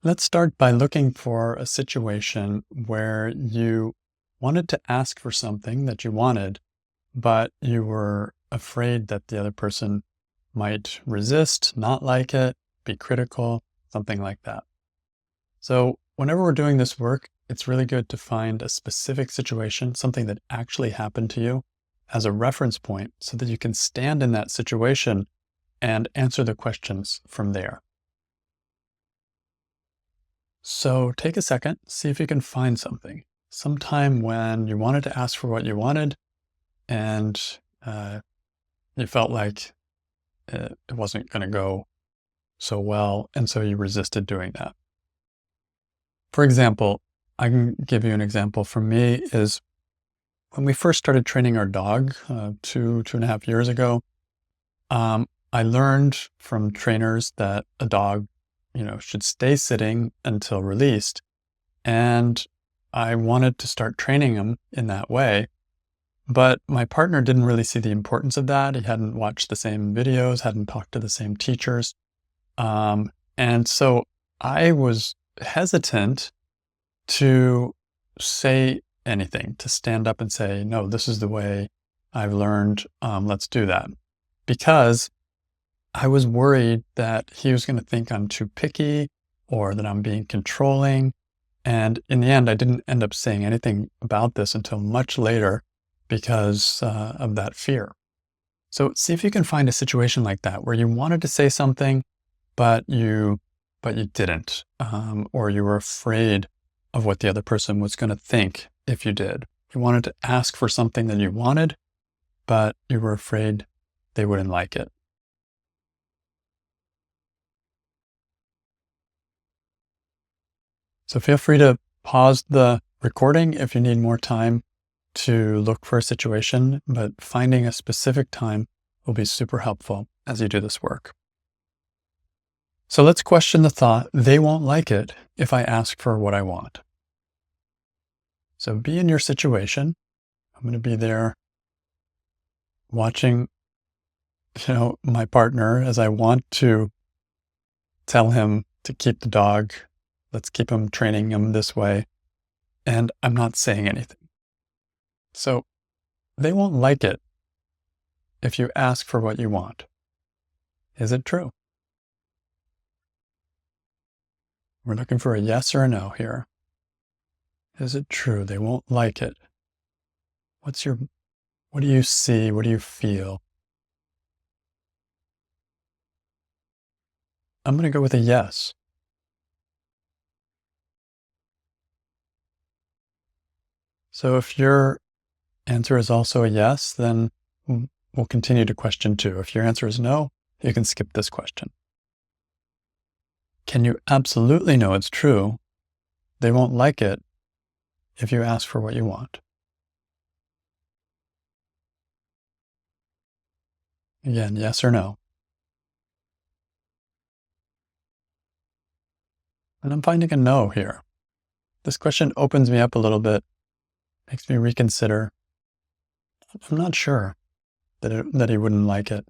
Let's start by looking for a situation where you wanted to ask for something that you wanted, but you were afraid that the other person might resist, not like it, be critical, something like that. So, whenever we're doing this work, it's really good to find a specific situation, something that actually happened to you, as a reference point so that you can stand in that situation and answer the questions from there. So take a second, see if you can find something. Sometime when you wanted to ask for what you wanted and you felt like it wasn't going to go so well, and so you resisted doing that. For example, I can give you an example from me is when we first started training our dog 2.5 years ago, I learned from trainers that a dog should stay sitting until released. And I wanted to start training him in that way. But my partner didn't really see the importance of that. He hadn't watched the same videos, hadn't talked to the same teachers. And so I was hesitant to say anything, to stand up and say, no, this is the way I've learned. Let's do that. Because I was worried that he was going to think I'm too picky or that I'm being controlling. And in the end, I didn't end up saying anything about this until much later because of that fear. So see if you can find a situation like that where you wanted to say something, but you didn't, or you were afraid of what the other person was going to think if you did. You wanted to ask for something that you wanted, but you were afraid they wouldn't like it. So feel free to pause the recording if you need more time to look for a situation, but finding a specific time will be super helpful as you do this work. So let's question the thought, they won't like it if I ask for what I want. So be in your situation. I'm going to be there watching, my partner as I want to tell him to keep the dog. Let's keep him training him this way. And I'm not saying anything. So they won't like it if you ask for what you want. Is it true? We're looking for a yes or a no here. Is it true? They won't like it. What do you see? What do you feel? I'm going to go with a yes. So if your answer is also a yes, then we'll continue to question 2. If your answer is no, you can skip this question. Can you absolutely know it's true? They won't like it if you ask for what you want. Again, yes or no. And I'm finding a no here. This question opens me up a little bit, makes me reconsider. I'm not sure that he wouldn't like it.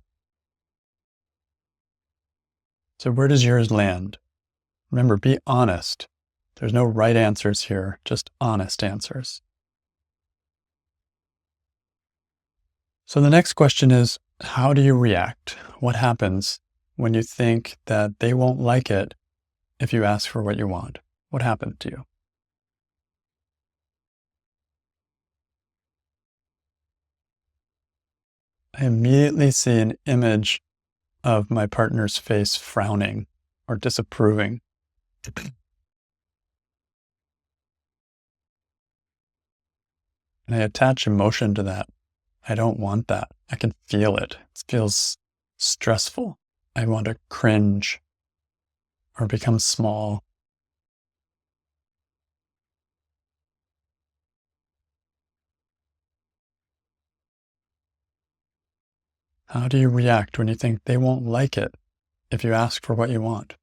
So where does yours land? Remember, be honest. There's no right answers here, just honest answers. So the next question is, how do you react? What happens when you think that they won't like it if you ask for what you want? What happens to you? I immediately see an image of my partner's face frowning or disapproving. And I attach emotion to that. I don't want that. I can feel it. It feels stressful. I want to cringe or become small. How do you react when you think they won't like it if you ask for what you want?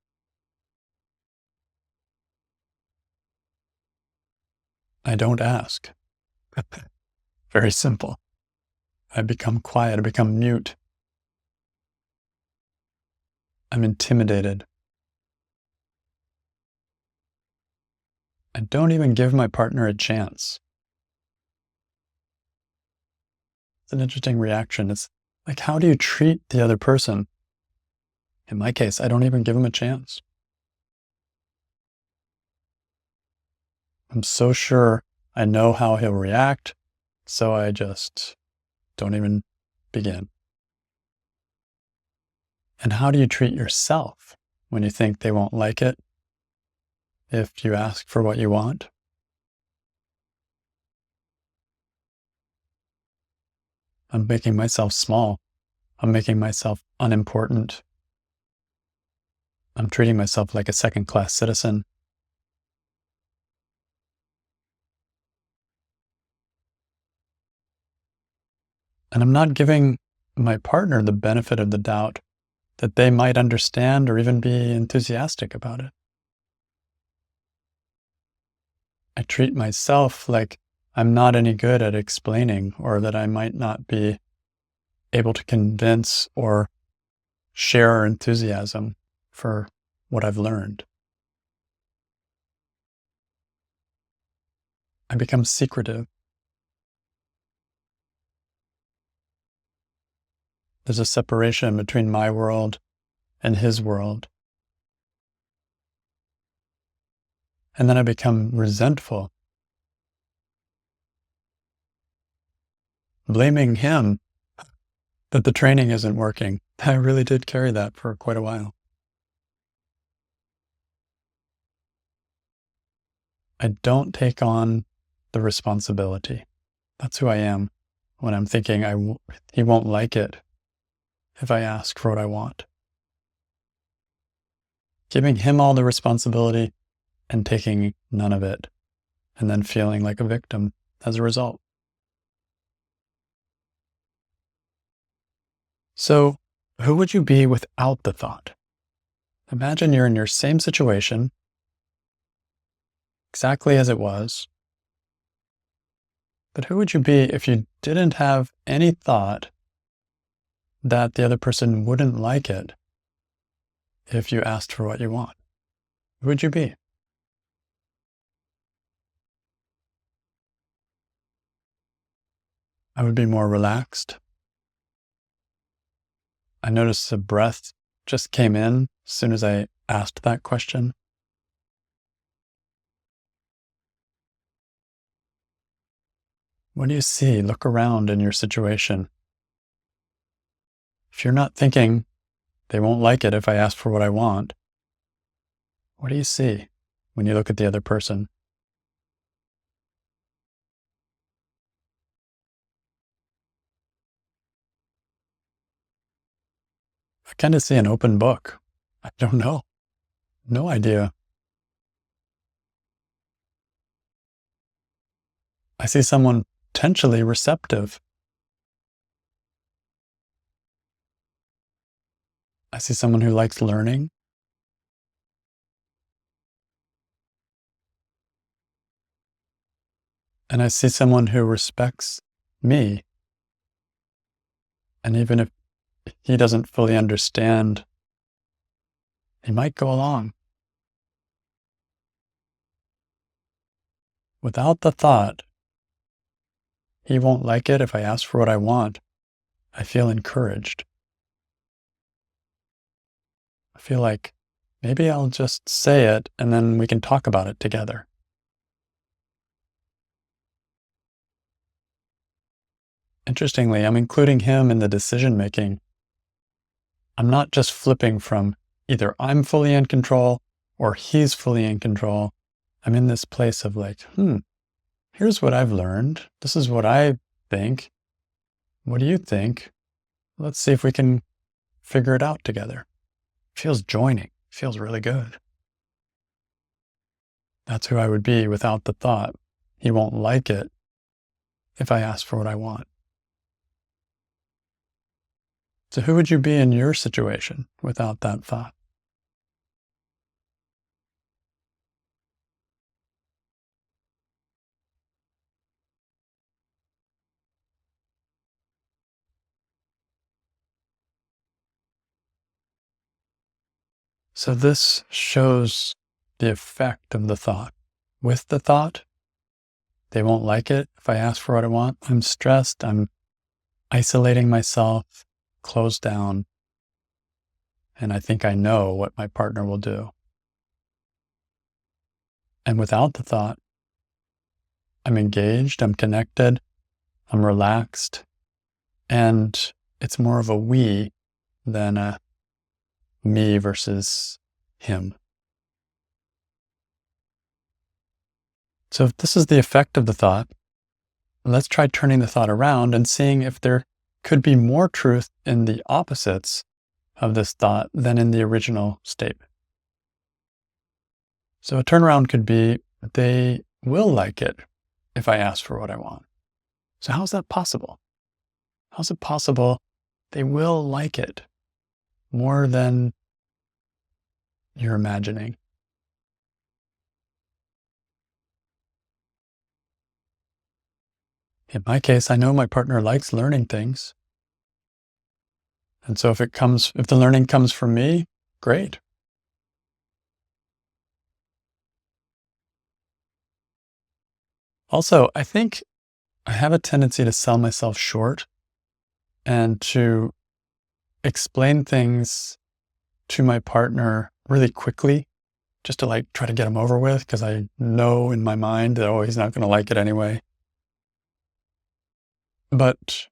I don't ask. Very simple. I become quiet. I become mute. I'm intimidated. I don't even give my partner a chance. It's an interesting reaction. It's like, how do you treat the other person? In my case, I don't even give him a chance. I'm so sure I know how he'll react, so I just don't even begin. And how do you treat yourself when you think they won't like it if you ask for what you want? I'm making myself small. I'm making myself unimportant. I'm treating myself like a second-class citizen. And I'm not giving my partner the benefit of the doubt that they might understand or even be enthusiastic about it. I treat myself like I'm not any good at explaining, or that I might not be able to convince or share enthusiasm for what I've learned. I become secretive. There's a separation between my world and his world. And then I become resentful, blaming him that the training isn't working. I really did carry that for quite a while. I don't take on the responsibility. That's who I am when I'm thinking he won't like it if I ask for what I want. Giving him all the responsibility and taking none of it, and then feeling like a victim as a result. So, who would you be without the thought? Imagine you're in your same situation, exactly as it was, but who would you be if you didn't have any thought that the other person wouldn't like it if you asked for what you want? Who would you be? I would be more relaxed. I noticed the breath just came in as soon as I asked that question. What do you see? Look around in your situation. If you're not thinking, they won't like it if I ask for what I want, what do you see when you look at the other person? I kind of see an open book. I don't know. No idea. I see someone potentially receptive. I see someone who likes learning. And I see someone who respects me. And even if he doesn't fully understand, he might go along. Without the thought, he won't like it if I ask for what I want, I feel encouraged. I feel like maybe I'll just say it and then we can talk about it together. Interestingly, I'm including him in the decision making. I'm not just flipping from either I'm fully in control or he's fully in control. I'm in this place of like, here's what I've learned. This is what I think. What do you think? Let's see if we can figure it out together. Feels joining. Feels really good. That's who I would be without the thought. He won't like it if I ask for what I want. So who would you be in your situation without that thought? So this shows the effect of the thought. with the thought. They won't like it if I ask for what I want. I'm stressed. I'm isolating myself, closed down, and I think I know what my partner will do. And without the thought, I'm engaged, I'm connected, I'm relaxed, and it's more of a we than a me versus him. So if this is the effect of the thought, let's try turning the thought around and seeing if there could be more truth in the opposites of this thought than in the original statement. So a turnaround could be, they will like it if I ask for what I want. So how is that possible? How's it possible they will like it more than you're imagining? In my case, I know my partner likes learning things. And so if the learning comes from me, great. Also, I think I have a tendency to sell myself short and to explain things to my partner really quickly, just to try to get them over with, because I know in my mind that, oh, he's not going to like it anyway. But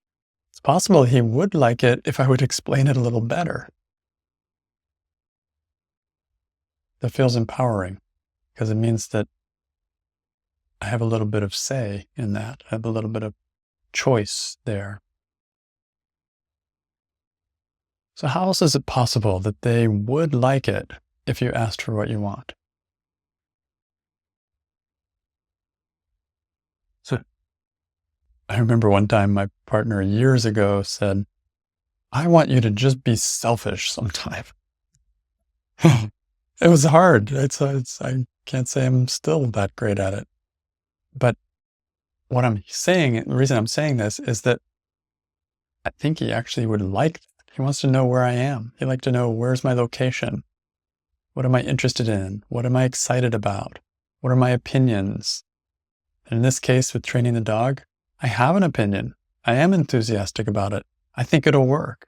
it's possible he would like it if I would explain it a little better. That feels empowering because it means that I have a little bit of say in that. I have a little bit of choice there. So how else is it possible that they would like it if you asked for what you want? So I remember one time my partner years ago said, I want you to just be selfish sometime. It was hard. I can't say I'm still that great at it. But what I'm saying, the reason I'm saying this is that I think he actually would like that. He wants to know where I am. He'd like to know, where's my location? What am I interested in? What am I excited about? What are my opinions? And in this case, with training the dog, I have an opinion. I am enthusiastic about it. I think it'll work.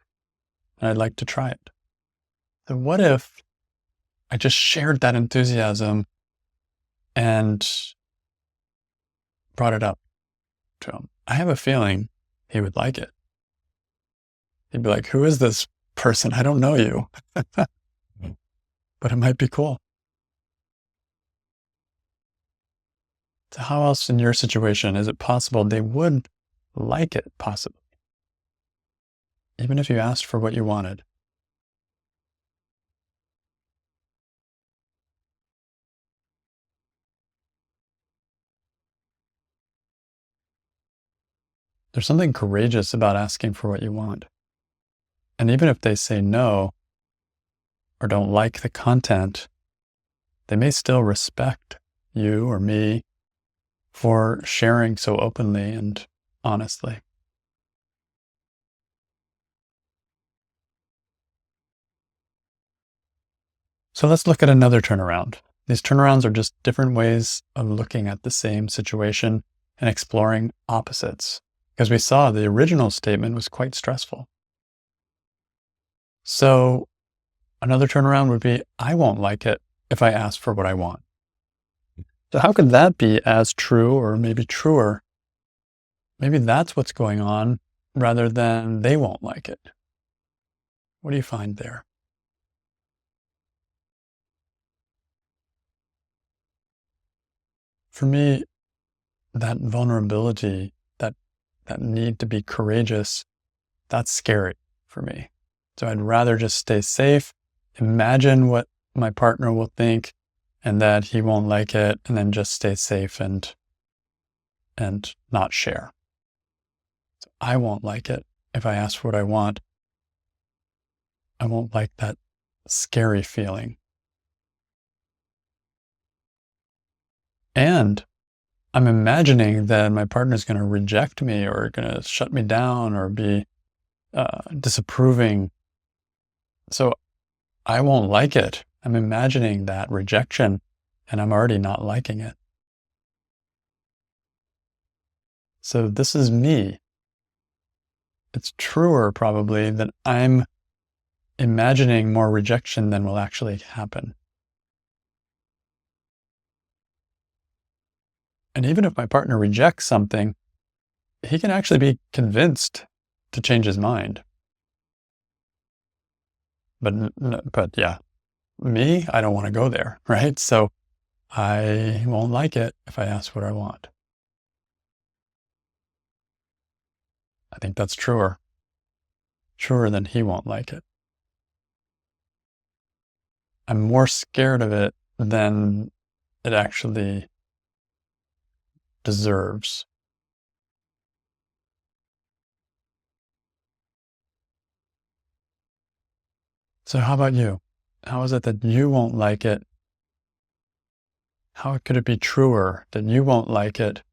And I'd like to try it. So what if I just shared that enthusiasm and brought it up to him? I have a feeling he would like it. He'd be like, who is this person? I don't know you. But it might be cool. So how else in your situation is it possible they would like it, possibly? Even if you asked for what you wanted. There's something courageous about asking for what you want. And even if they say no or don't like the content, they may still respect you or me for sharing so openly and honestly. So let's look at another turnaround. These turnarounds are just different ways of looking at the same situation and exploring opposites, because we saw the original statement was quite stressful. So another turnaround would be, I won't like it if I ask for what I want. So how could that be as true, or maybe truer? Maybe that's what's going on rather than they won't like it. What do you find there? For me, that vulnerability, that need to be courageous, that's scary for me. So I'd rather just stay safe, imagine what my partner will think and that he won't like it, and then just stay safe and not share. So I won't like it if I ask for what I want. I won't like that scary feeling. And I'm imagining that my partner's going to reject me or going to shut me down or be disapproving. So I won't like it. I'm imagining that rejection and I'm already not liking it. So this is me. It's truer probably that I'm imagining more rejection than will actually happen. And even if my partner rejects something, he can actually be convinced to change his mind. But yeah, me, I don't want to go there, right? So I won't like it if I ask what I want. I think that's truer than he won't like it. I'm more scared of it than it actually deserves. So how about you? How is it that you won't like it? How could it be truer that you won't like it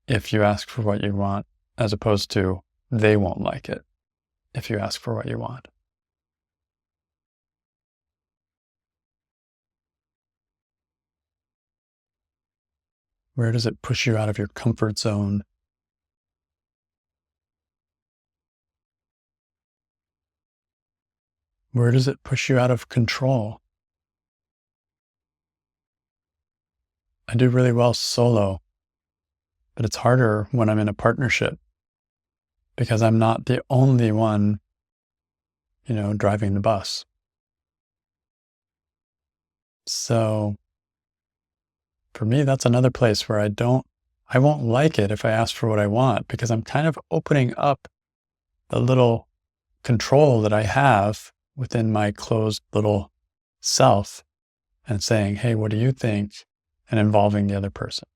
if you ask for what you want, as opposed to they won't like it if you ask for what you want? Where does it push you out of your comfort zone? Where does it push you out of control? I do really well solo, but it's harder when I'm in a partnership because I'm not the only one, driving the bus. So for me, that's another place where I won't like it if I ask for what I want because I'm kind of opening up the little control that I have within my closed little self and saying, hey, what do you think? And involving the other person.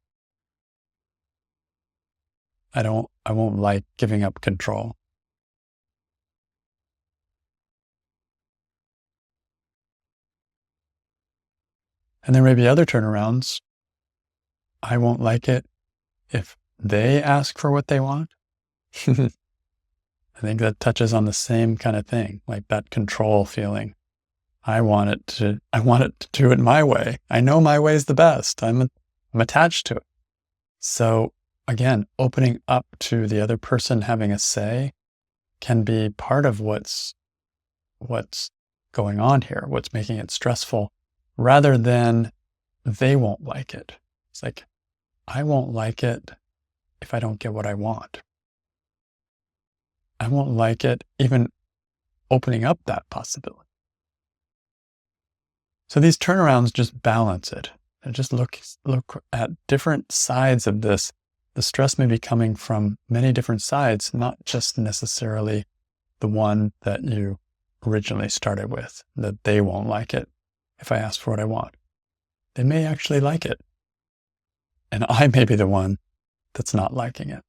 I won't like giving up control. And there may be other turnarounds. I won't like it if they ask for what they want. I think that touches on the same kind of thing, like that control feeling. I want it to do it my way. I know my way is the best. I'm attached to it. So again, opening up to the other person having a say can be part of what's going on here, what's making it stressful, rather than they won't like it. It's like, I won't like it if I don't get what I want. I won't like it even opening up that possibility. So these turnarounds just balance it and just look at different sides of this. The stress may be coming from many different sides, not just necessarily the one that you originally started with, that they won't like it if I ask for what I want. They may actually like it. And I may be the one that's not liking it.